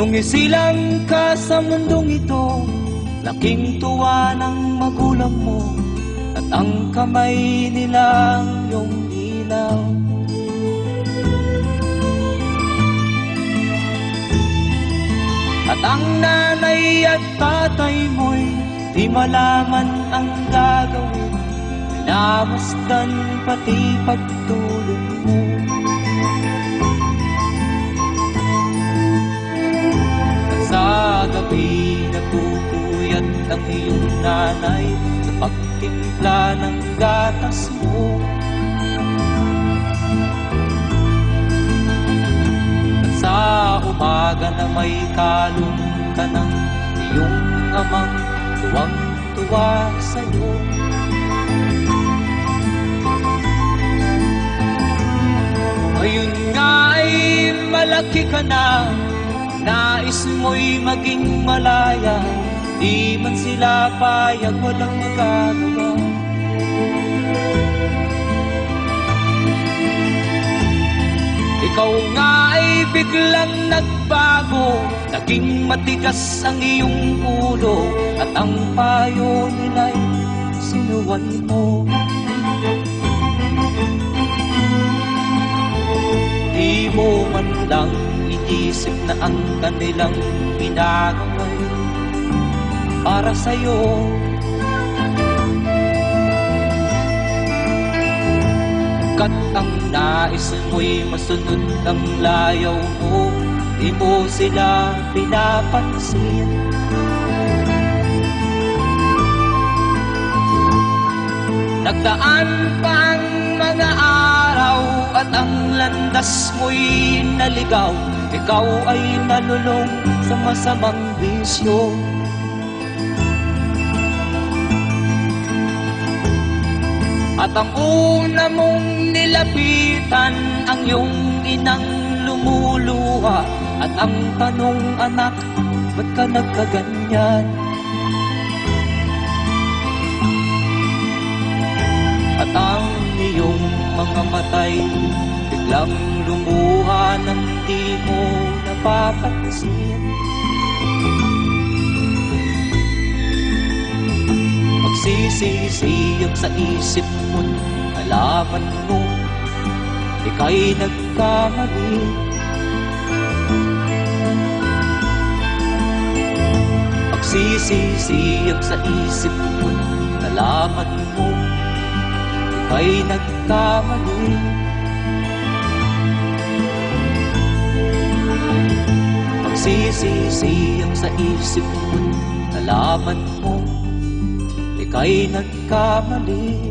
Nung isilang ka sa mundong ito, laking tuwa ng magulang mo, at ang kamay nilang iyong ilaw. At ang nanay at tatay mo'y di malaman ang gagawin, minamasdan pati pagtulog mo. At sa gabi nagpupuyat ang iyong nanay sa pagtimpla ng gatas mo. At sa umaga na may kalong ka ng iyong amang tuwang-tuwa sa'yo. Ngayon nga ay malaki ka na, nais mo'y maging malaya, di man sila payag, walang magagawa. Ikaw nga ay biglang nagbago, naging matigas ang iyong ulo, at ang payo nila'y sinuwan mo. Di mo man lang iisip na ang kanilang ginagawa'y para sa'yo. Kat ang nais mo'y masunod ang layaw mo, di mo sila pinapansin. Nagdaan pa ang mga araw at ang landas mo'y naligaw, ikaw ay nalulong sa masamang bisyo. At ang una mong nilapitan ang iyong inang lumuluha, at ang tanong, anak, ba't ka nagkaganyan? At ang iyong mga matay biglang lumuha nang di mo napapansin. Magsisisiyag sa isip mo, alaman mo, ika'y nagkamali. Magsisisiyag sa isip mo, alaman mo, ika'y nagkamali. Magsisisiyag sa isip mo, alaman mo, ika'y nagkamali.